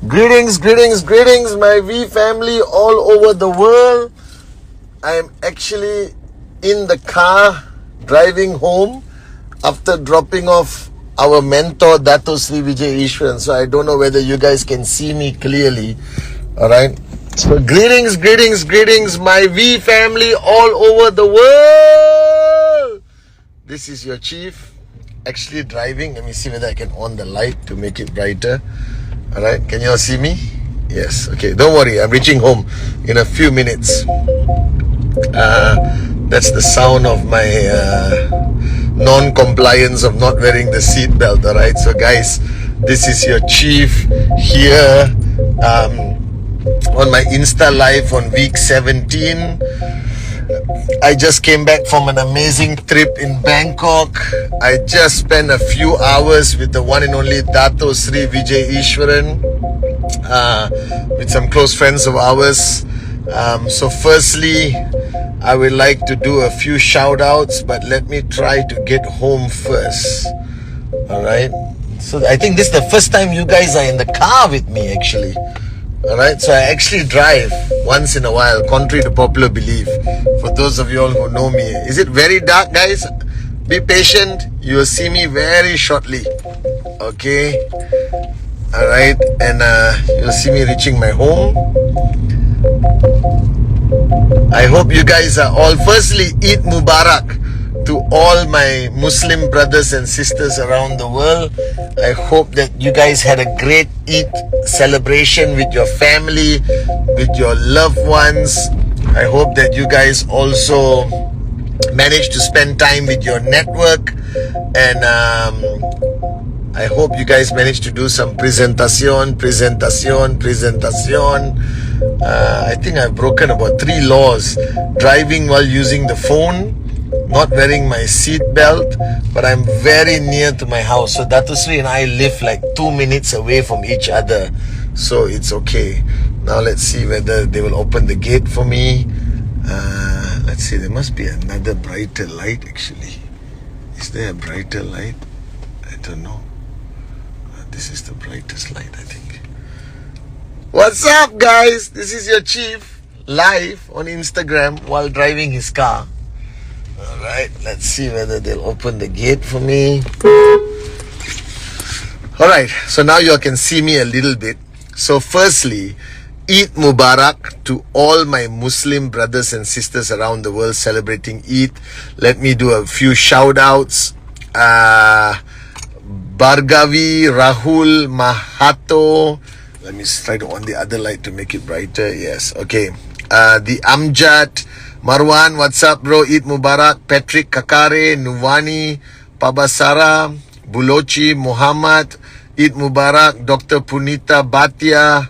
Greetings, greetings, greetings, my V family all over the world. I am actually in the car driving home after dropping off our mentor Dato Sri Vijay Ishwaran. So I don't know whether you guys can see me clearly. Alright. So greetings, greetings, greetings, my V family all over the world. This is your chief actually driving. Let me see whether I can on the light to make it brighter. Alright, can you all see me? Yes, okay, don't worry, I'm reaching home in a few minutes. That's the sound of my non-compliance of not wearing the seat belt. Alright, so guys, this is your chief here on my Insta Live on week 17. I just came back from an amazing trip in Bangkok. I just spent a few hours with the one and only Dato Sri Vijay Ishwaran, with some close friends of ours. So firstly, I would like to do a few shout outs, but let me try to get home first. Alright, so I think this is the first time you guys are in the car with me actually. Alright, so I actually drive once in a while, contrary to popular belief. For those of you all who know me, is it very dark, guys? Be patient, you will see me very shortly. Okay, alright, and you'll see me reaching my home. I hope you guys are all, firstly, Eid Mubarak to all my Muslim brothers and sisters around the world. I hope that you guys had a great Eid celebration with your family, with your loved ones. I hope that you guys also managed to spend time with your network, and I hope you guys managed to do some presentation. I think I've broken about 3 laws: driving while using the phone, not wearing my seat belt, but I'm very near to my house. So Dato Sri and I live like 2 minutes away from each other, so it's okay. Now let's see whether they will open the gate for me. Let's see, there must be another brighter light actually. Is there a brighter light? I don't know. This is the brightest light, I think. What's up, guys? This is your chief live on Instagram while driving his car. Alright, let's see whether they'll open the gate for me. Alright, so now you all can see me a little bit. So firstly, Eid Mubarak to all my Muslim brothers and sisters around the world celebrating Eid. Let me do a few shout outs. Bhargavi, Rahul, Mahato. Let me try to on the other light to make it brighter. Yes, okay. The Amjad, Marwan, what's up bro? Eid Mubarak. Patrick Kakare, Nuvani, Pabasara, Bulochi, Muhammad, Eid Mubarak. Dr. Punita Bhatia,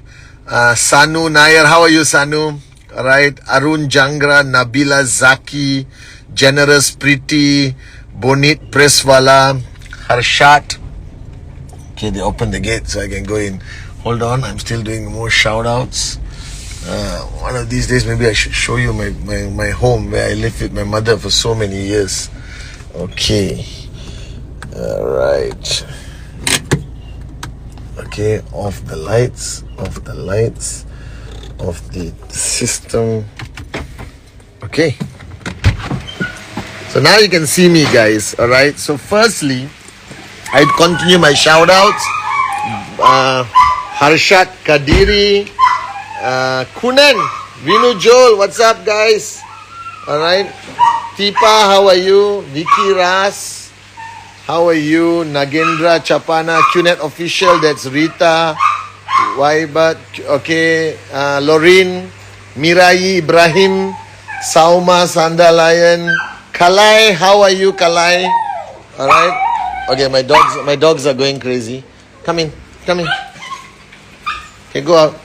Sanu Nair, how are you Sanu? Alright, Arun Jangra, Nabila Zaki, Generous Pretty, Bonit Preswala, Harshat. Okay, they opened the gate so I can go in. Hold on, I'm still doing more shout outs. One of these days maybe I should show you my home where I lived with my mother for so many years. Okay. Alright. Okay, off the lights of the system. Okay. So now you can see me, guys. Alright. So firstly, I'd continue my shout outs. Harshat Kadiri, Kunan, Vinu Joel, what's up guys? Alright. Tipa, how are you? Vicky Ras, how are you? Nagendra Chapana, QNET official, that's Rita, Waibat, okay, Lorin, Mirai Ibrahim, Sauma Sandalayan, Kalai, how are you Kalai? Alright. Okay, my dogs are going crazy. Come in. Okay, go out.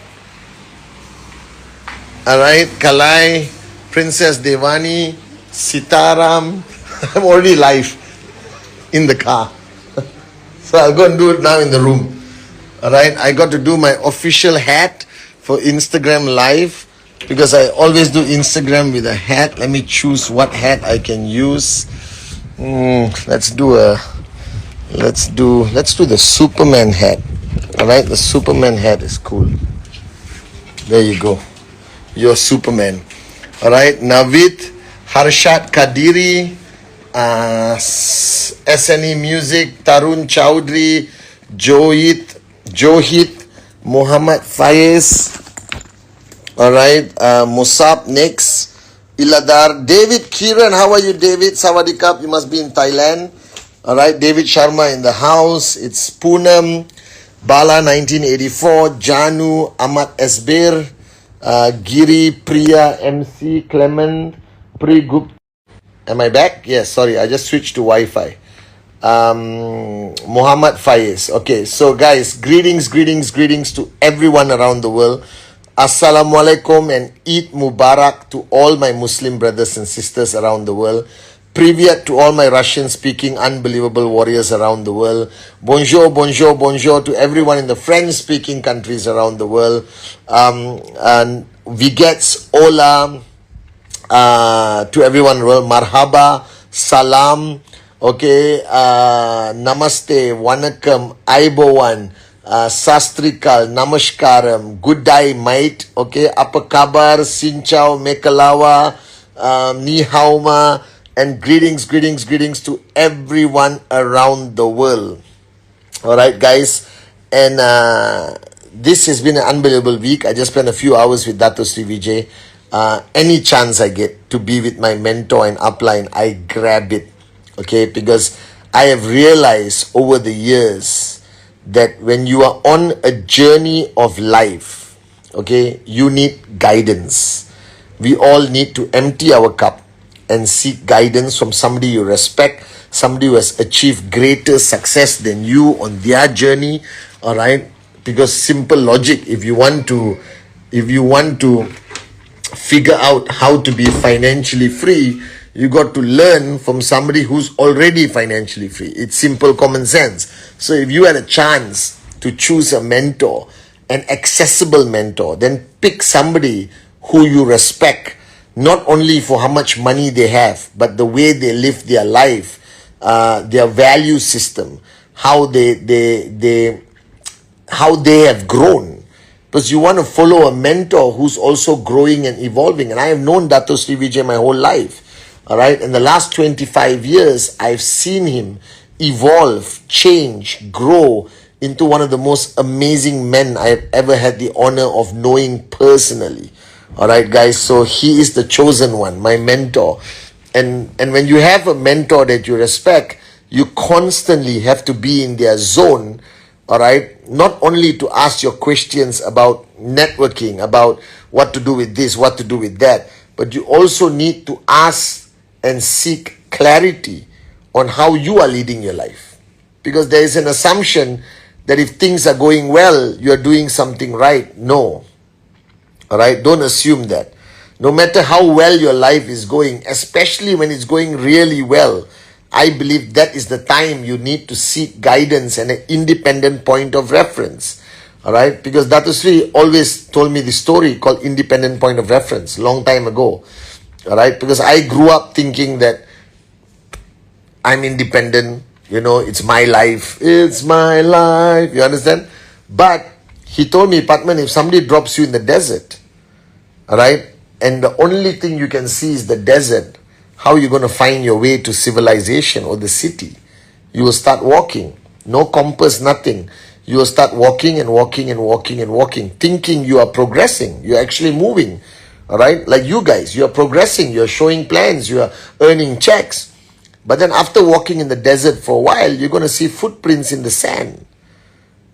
Alright, Kalai, Princess Devani, Sitaram. I'm already live in the car. So I'll go and do it now in the room. Alright, I got to do my official hat for Instagram Live because I always do Instagram with a hat. Let me choose what hat I can use. Let's do the Superman hat. Alright, the Superman hat is cool. There you go. You're Superman. Alright, Navid, Harshat Kadiri, SNE Music, Tarun Chowdhury, Johit, Muhammad Faiz. Alright, Musab next. Iladar, David Kiran, how are you, David? Sawadikap, you must be in Thailand. Alright, David Sharma in the house. It's Poonam, Bala 1984, Janu, Ahmad Esbir, Giri, Priya, MC, Clement, Prigup. Am I back? Yes, sorry, I just switched to Wi-Fi. Muhammad Faiz. Okay, so guys, greetings to everyone around the world. Assalamualaikum and Eid Mubarak to all my Muslim brothers and sisters around the world. Privyat to all my Russian-speaking unbelievable warriors around the world. Bonjour to everyone in the French-speaking countries around the world. And Vigets, Ola, to everyone in the world. Marhaba, Salam, okay, Namaste, Wanakam, Aibowan, Sastrikal, Namaskaram, Good day, mate, okay, Apa Kabar, Sinchao, Mekalawa, Ni Hauma, and greetings to everyone around the world. Alright, guys, and this has been an unbelievable week. I just spent a few hours with Dato Sri Vijay. Any chance I get to be with my mentor and upline, I grab it, okay, because I have realized over the years that when you are on a journey of life, okay, you need guidance. We all need to empty our cup and seek guidance from somebody you respect, somebody who has achieved greater success than you on their journey. All right, because simple logic, if you want to figure out how to be financially free, you got to learn from somebody who's already financially free. It's simple common sense. So if you had a chance to choose a mentor, an accessible mentor, then pick somebody who you respect, not only for how much money they have, but the way they live their life, their value system, how they have grown. Because you want to follow a mentor who's also growing and evolving. And I have known Dato Sri Vijay my whole life. All right. In the last 25 years, I've seen him evolve, change, grow into one of the most amazing men I've ever had the honor of knowing personally. All right, guys. So he is the chosen one, my mentor. And when you have a mentor that you respect, you constantly have to be in their zone. All right, not only to ask your questions about networking, about what to do with this, what to do with that, but you also need to ask and seek clarity on how you are leading your life. Because there is an assumption that if things are going well, you are doing something right. No. All right, don't assume that. No matter how well your life is going, especially when it's going really well, I believe that is the time you need to seek guidance and an independent point of reference. All right, because Dato Sri always told me the story called independent point of reference long time ago. All right, because I grew up thinking that I'm independent, you know, it's my life, you understand? But he told me, Pathma, if somebody drops you in the desert, all right, and the only thing you can see is the desert, how are you going to find your way to civilization or the city? You will start walking, no compass, nothing. You will start walking, thinking you are progressing. You're actually moving. All right, like you guys, you are progressing, you're showing plans, you are earning checks. But then after walking in the desert for a while, you're going to see footprints in the sand.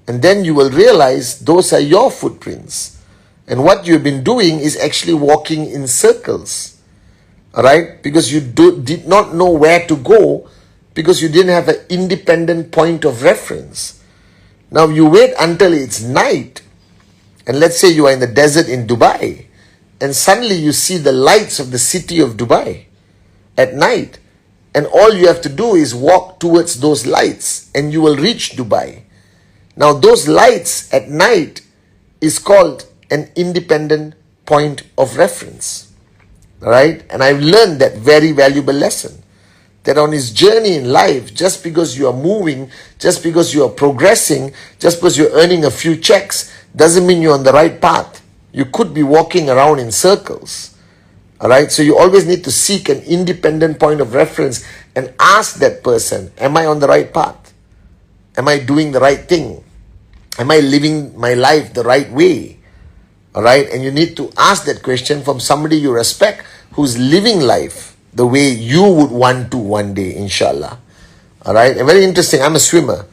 And then you will realize those are your footprints. And what you've been doing is actually walking in circles. All right, because you did not know where to go because you didn't have an independent point of reference. Now you wait until it's night. And let's say you are in the desert in Dubai. And suddenly you see the lights of the city of Dubai at night. And all you have to do is walk towards those lights and you will reach Dubai. Now those lights at night is called an independent point of reference. All right? And I've learned that very valuable lesson. that on his journey in life, just because you are moving, just because you are progressing, just because you're earning a few checks, doesn't mean you're on the right path. You could be walking around in circles. All right, so you always need to seek an independent point of reference and ask that person, am I on the right path? Am I doing the right thing? Am I living my life the right way? All right, and you need to ask that question from somebody you respect who's living life the way you would want to one day, inshallah. All right, and very interesting, I'm a swimmer.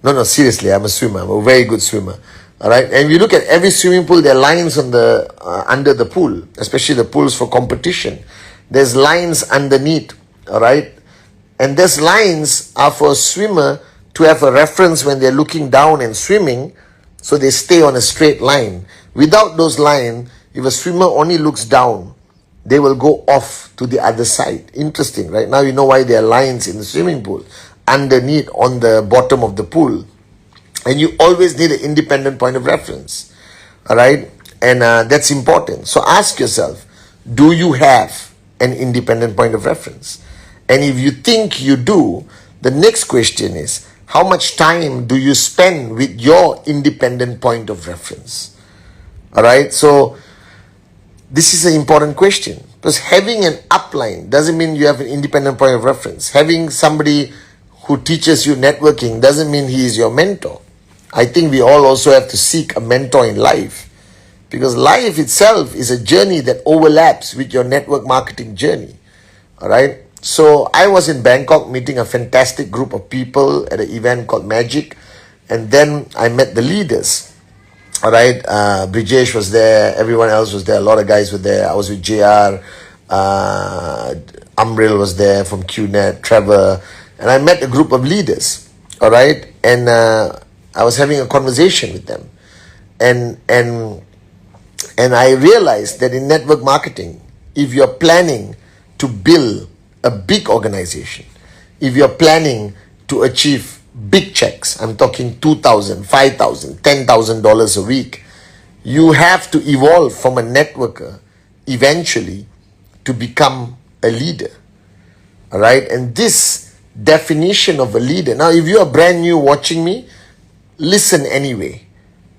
No, seriously, I'm a swimmer. I'm a very good swimmer. All right, and if you look at every swimming pool, there are lines on the under the pool, especially the pools for competition. There's lines underneath. All right, and those lines are for a swimmer to have a reference when they're looking down and swimming, so they stay on a straight line. Without those lines, if a swimmer only looks down, they will go off to the other side. Interesting, right? Now you know why there are lines in the swimming pool underneath on the bottom of the pool. And you always need an independent point of reference. All right? And that's important. So ask yourself, do you have an independent point of reference? And if you think you do, the next question is, how much time do you spend with your independent point of reference? All right? So this is an important question, because having an upline doesn't mean you have an independent point of reference. Having somebody who teaches you networking doesn't mean he is your mentor. I think we all also have to seek a mentor in life, because life itself is a journey that overlaps with your network marketing journey. All right. So I was in Bangkok meeting a fantastic group of people at an event called Magic, and then I met the leaders. All right, Brijesh was there, everyone else was there, a lot of guys were there. I was with JR, Amril was there from QNET, Trevor, and I met a group of leaders. All right, and I was having a conversation with them, and I realized that in network marketing, if you're planning to build a big organization, if you're planning to achieve big checks, I'm talking $2,000, $5,000, $10,000 a week, you have to evolve from a networker eventually to become a leader. All right, and this definition of a leader, now if you are brand new watching me, listen anyway,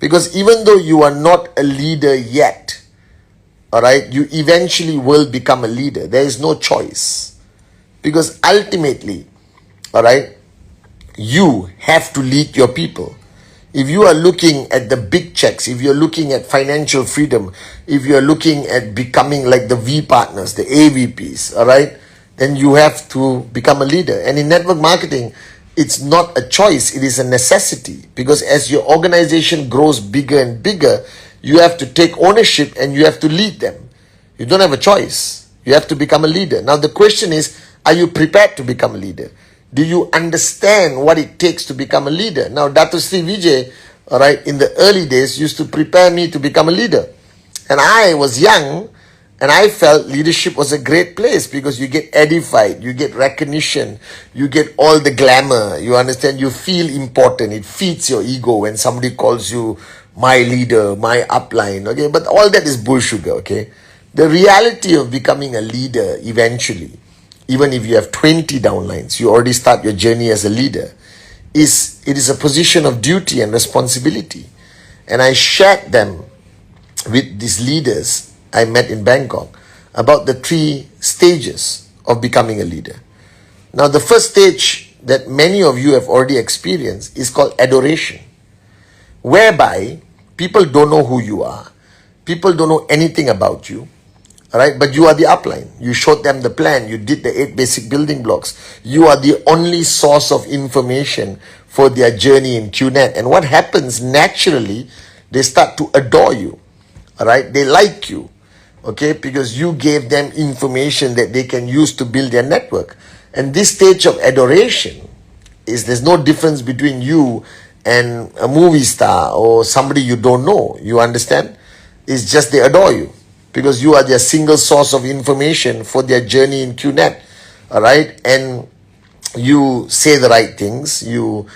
because even though you are not a leader yet, all right, you eventually will become a leader. There is no choice, because ultimately, all right, you have to lead your people. If you are looking at the big checks, if you're looking at financial freedom, if you're looking at becoming like the V partners, the AVPs, all right, then you have to become a leader. And in network marketing, it's not a choice, it is a necessity, because as your organization grows bigger and bigger, you have to take ownership and you have to lead them. You don't have a choice. You have to become a leader. Now the question is, are you prepared to become a leader? Do you understand what it takes to become a leader? Now, Dr. Sri Vijay, all right, in the early days used to prepare me to become a leader. And I was young, and I felt leadership was a great place, because you get edified, you get recognition, you get all the glamour, you understand, you feel important, it feeds your ego when somebody calls you my leader, my upline, okay? But all that is bullshit, okay? The reality of becoming a leader eventually, even if you have 20 downlines, you already start your journey as a leader, it is a position of duty and responsibility. And I shared them with these leaders I met in Bangkok about the 3 stages of becoming a leader. Now, the first stage that many of you have already experienced is called adoration, whereby people don't know who you are, people don't know anything about you. All right, but you are the upline. You showed them the plan. You did the 8 basic building blocks. You are the only source of information for their journey in QNET. And what happens naturally, they start to adore you. All right, they like you, okay, because you gave them information that they can use to build their network. And this stage of adoration is, there's no difference between you and a movie star or somebody you don't know. You understand? It's just they adore you, because you are their single source of information for their journey in QNET, all right? And you say the right things. You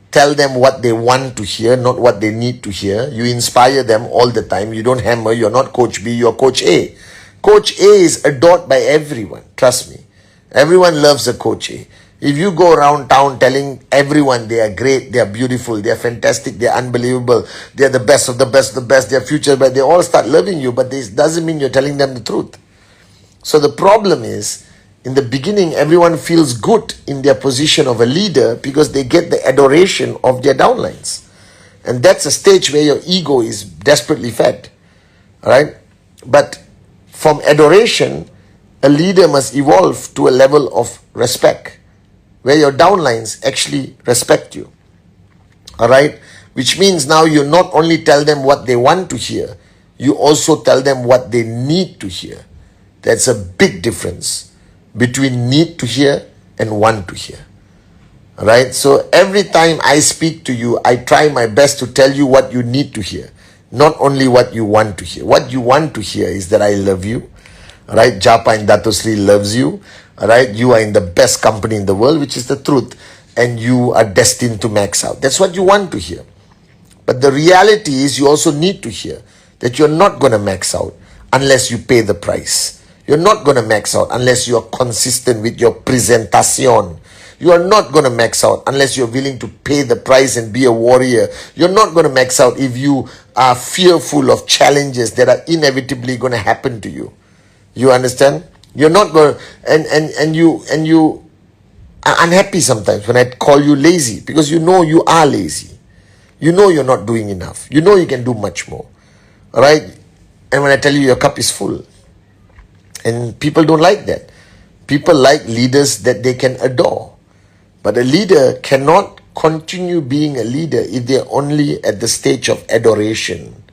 tell them what they want to hear, not what they need to hear. You inspire them all the time. You don't hammer. You're not Coach B, you're Coach A. Coach A is adored by everyone, trust me. Everyone loves a coach. If you go around town telling everyone they are great, they are beautiful, they are fantastic, they are unbelievable, they are the best of the best of the best, they are future, but they all start loving you, but this doesn't mean you're telling them the truth. So the problem is, in the beginning, everyone feels good in their position of a leader because they get the adoration of their downlines. And that's a stage where your ego is desperately fed. Alright? But from adoration, a leader must evolve to a level of respect, where your downlines actually respect you. Alright? Which means now you not only tell them what they want to hear, you also tell them what they need to hear. That's a big difference between need to hear and want to hear. Alright? So every time I speak to you, I try my best to tell you what you need to hear, not only what you want to hear. What you want to hear is that I love you. Alright? Japa and Dato Sri loves you. Alright? You are in the best company in the world, which is the truth. And you are destined to max out. That's what you want to hear. But the reality is you also need to hear that you're not going to max out unless you pay the price. You're not going to max out unless you are consistent with your presentation. You are not going to max out unless you're willing to pay the price and be a warrior. You're not going to max out if you are fearful of challenges that are inevitably going to happen to you. You understand? You're not going to, and you are unhappy sometimes when I call you lazy, because you know you are lazy. You know you're not doing enough. You know you can do much more. All right? And when I tell you your cup is full. And people don't like that. People like leaders that they can adore. But a leader cannot continue being a leader if they're only at the stage of adoration.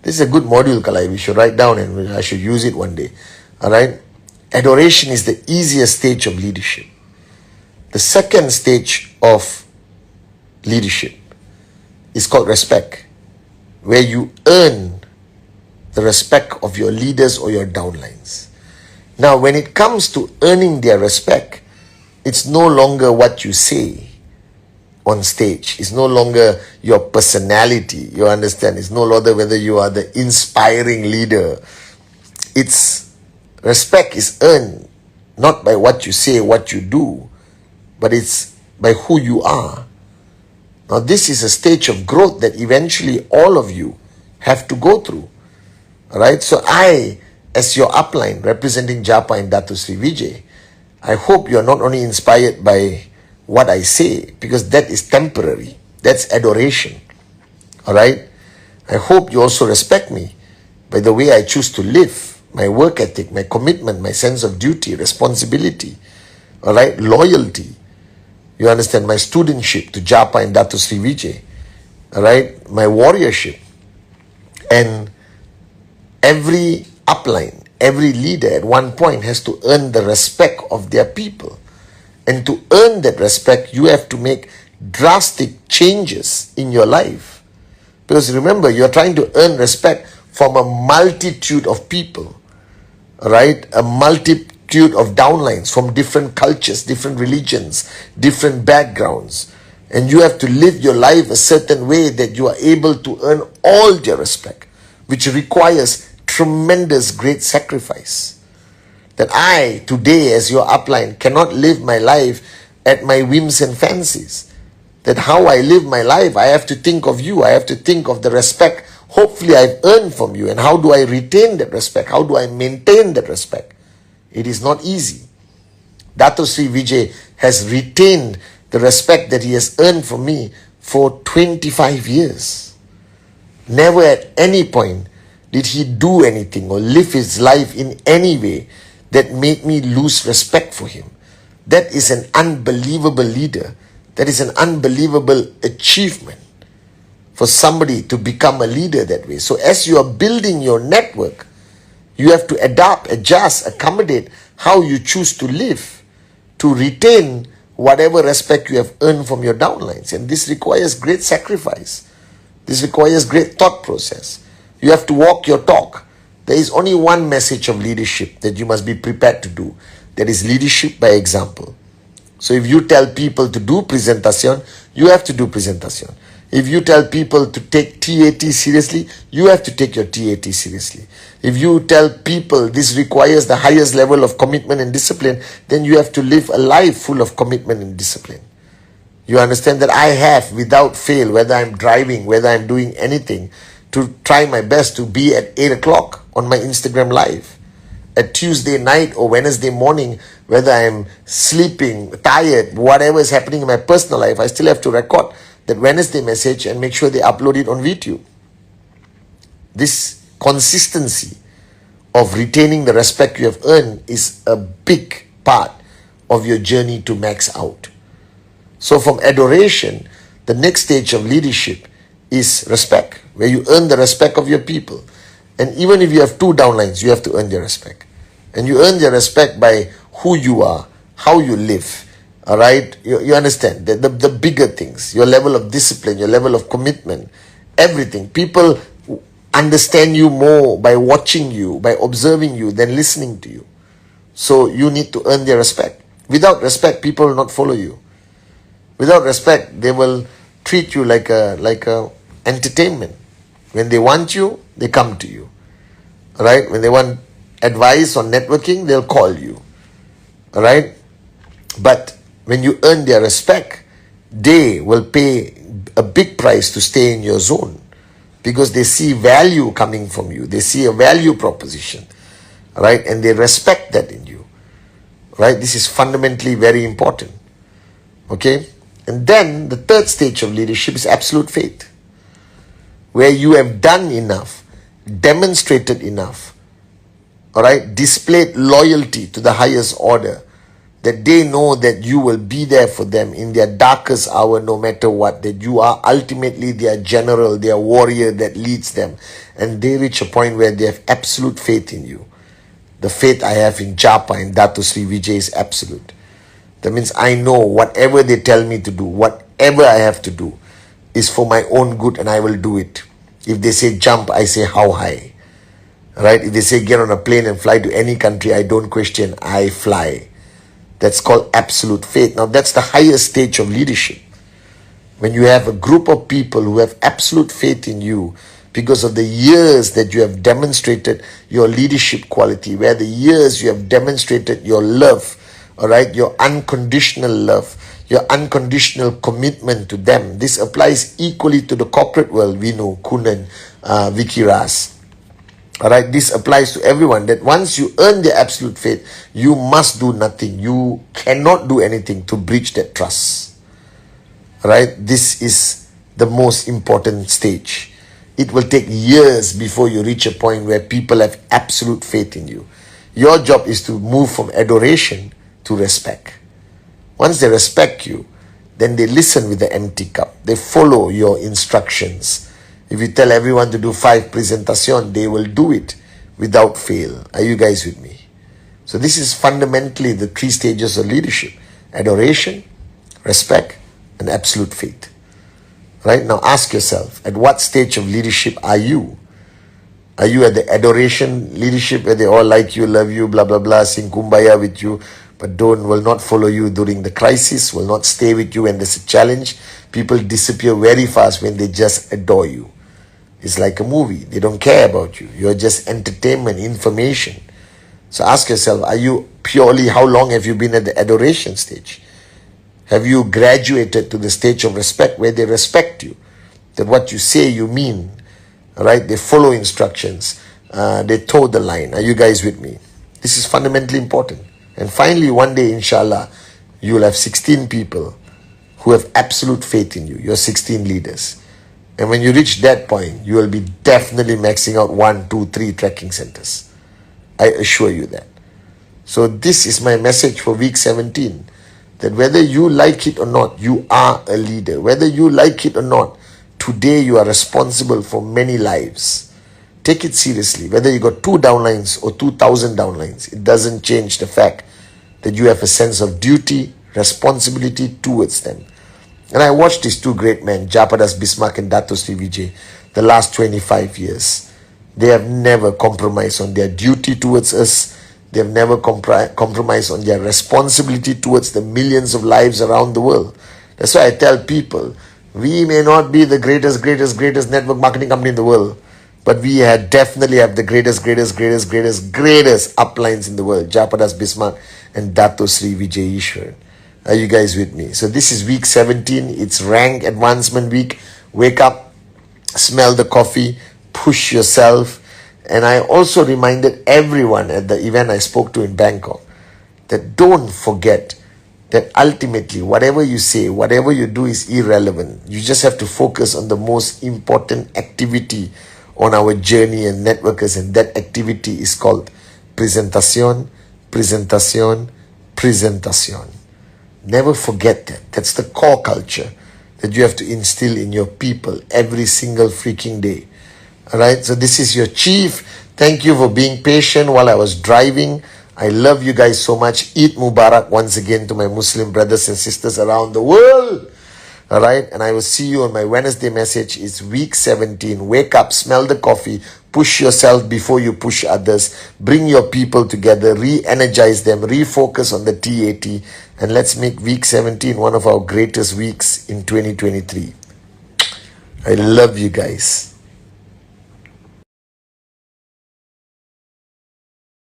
This is a good module, Kalai. We should write down and I should use it one day. Alright? Adoration is the easiest stage of leadership. The second stage of leadership is called respect, where you earn the respect of your leaders or your downlines. Now, when it comes to earning their respect, it's no longer what you say on stage. It's no longer your personality. You understand? It's no longer whether you are the inspiring leader. It's respect is earned not by what you say, what you do, but it's by who you are. Now, this is a stage of growth that eventually all of you have to go through. Alright, so I, as your upline representing Japa and Dato Sri Vijay, I hope you are not only inspired by what I say, because that is temporary. That's adoration. Alright, I hope you also respect me by the way I choose to live, my work ethic, my commitment, my sense of duty, responsibility, alright, loyalty. You understand, my studentship to Japa and Dato Sri Vijay, alright, my warriorship. And every upline, every leader at one point has to earn the respect of their people. And to earn that respect, you have to make drastic changes in your life. Because remember, you're trying to earn respect from a multitude of people, right? A multitude of downlines from different cultures, different religions, different backgrounds. And you have to live your life a certain way that you are able to earn all their respect, which requires tremendous great sacrifice. That I, today as your upline, cannot live my life at my whims and fancies. That how I live my life, I have to think of you. I have to think of the respect hopefully I've earned from you. And how do I retain that respect? How do I maintain that respect? It is not easy. Dato Sri Vijay has retained the respect that he has earned from me for 25 years. Never at any point did he do anything or live his life in any way that made me lose respect for him. That is an unbelievable leader. That is an unbelievable achievement for somebody to become a leader that way. So as you are building your network, you have to adapt, adjust, accommodate how you choose to live to retain whatever respect you have earned from your downlines. And this requires great sacrifice. This requires great thought process. You have to walk your talk. There is only one message of leadership that you must be prepared to do. That is leadership by example. So if you tell people to do presentation, you have to do presentation. If you tell people to take TAT seriously, you have to take your TAT seriously. If you tell people this requires the highest level of commitment and discipline, then you have to live a life full of commitment and discipline. You understand that I have, without fail, whether I'm driving, whether I'm doing anything, to try my best to be at 8 o'clock on my Instagram live. At Tuesday night or Wednesday morning, whether I'm sleeping, tired, whatever is happening in my personal life, I still have to record that Wednesday message and make sure they upload it on YouTube. This consistency of retaining the respect you have earned is a big part of your journey to max out. So from adoration, the next stage of leadership is respect, where you earn the respect of your people. And even if you have 2 downlines, you have to earn their respect. And you earn their respect by who you are, how you live. All right? You understand the bigger things, your level of discipline, your level of commitment, everything. People understand you more by watching you, by observing you, than listening to you. So you need to earn their respect. Without respect, people will not follow you. Without respect, they will treat you like a entertainment. When they want you, they come to you. All right? When they want advice on networking, they'll call you. All right? But when you earn their respect, they will pay a big price to stay in your zone, because they see value coming from you. They see a value proposition. All right? And they respect that in you. Right? This is fundamentally very important. Okay? And then the third stage of leadership is absolute faith, where you have done enough, demonstrated enough, all right, displayed loyalty to the highest order, that they know that you will be there for them in their darkest hour, no matter what, that you are ultimately their general, their warrior that leads them. And they reach a point where they have absolute faith in you. The faith I have in Japa and Dato Sri Vijay is absolute. That means I know whatever they tell me to do, whatever I have to do, is for my own good, and I will do it. If they say jump, I say how high. Right? If they say get on a plane and fly to any country, I don't question, I fly. That's called absolute faith. Now that's the highest stage of leadership. When you have a group of people who have absolute faith in you because of the years that you have demonstrated your leadership quality, where the years you have demonstrated your love, all right, your unconditional love, your unconditional commitment to them. This applies equally to the corporate world. We know Kunan, Vicky Ras. All right, this applies to everyone, that once you earn their absolute faith, you must do nothing. You cannot do anything to breach that trust. All right, this is the most important stage. It will take years before you reach a point where people have absolute faith in you. Your job is to move from adoration to respect. Once they respect you, then they listen with the empty cup. They follow your instructions. If you tell everyone to do 5 presentation, they will do it without fail. Are you guys with me? So this is fundamentally the 3 stages of leadership: adoration, respect, and absolute faith. Right? Now ask yourself, at what stage of leadership are you? Are you at the adoration leadership, where they all like you, love you, blah, blah, blah, sing kumbaya with you, but will not follow you during the crisis, will not stay with you when there's a challenge? People disappear very fast when they just adore you. It's like a movie. They don't care about you. You're just entertainment, information. So ask yourself, are you purely, how long have you been at the adoration stage? Have you graduated to the stage of respect, where they respect you? That what you say, you mean. All right? They follow instructions. They toe the line. Are you guys with me? This is fundamentally important. And finally, one day, inshallah, you will have 16 people who have absolute faith in you. Your 16 leaders. And when you reach that point, you will be definitely maxing out 1, 2, 3 trekking centers. I assure you that. So this is my message for week 17. That whether you like it or not, you are a leader. Whether you like it or not, today you are responsible for many lives. Take it seriously. Whether you got 2 downlines or 2,000 downlines, it doesn't change the fact that you have a sense of duty, responsibility towards them. And I watched these 2 great men, Japadas Bismarck and Dato Sri Vijay, the last 25 years. They have never compromised on their duty towards us. They have never compromised on their responsibility towards the millions of lives around the world. That's why I tell people, We may not be the greatest network marketing company in the world, but we definitely have the greatest uplines in the world. Japadas Bismarck and Dato Sri Vijay Ishwar. Are you guys with me? So this is week 17. It's rank advancement week. Wake up, smell the coffee, push yourself. And I also reminded everyone at the event I spoke to in Bangkok that don't forget that ultimately whatever you say, whatever you do is irrelevant. You just have to focus on the most important activity on our journey and networkers, and that activity is called presentación, presentación, presentación. Never forget that. That's the core culture that you have to instill in your people every single freaking day. Alright, so this is your chief. Thank you for being patient while I was driving. I love you guys so much. Eid Mubarak once again to my Muslim brothers and sisters around the world. Alright, and I will see you on my Wednesday message. It's week 17. Wake up, smell the coffee, push yourself before you push others. Bring your people together, re-energize them, refocus on the TAT, and let's make week 17 one of our greatest weeks in 2023. I love you guys.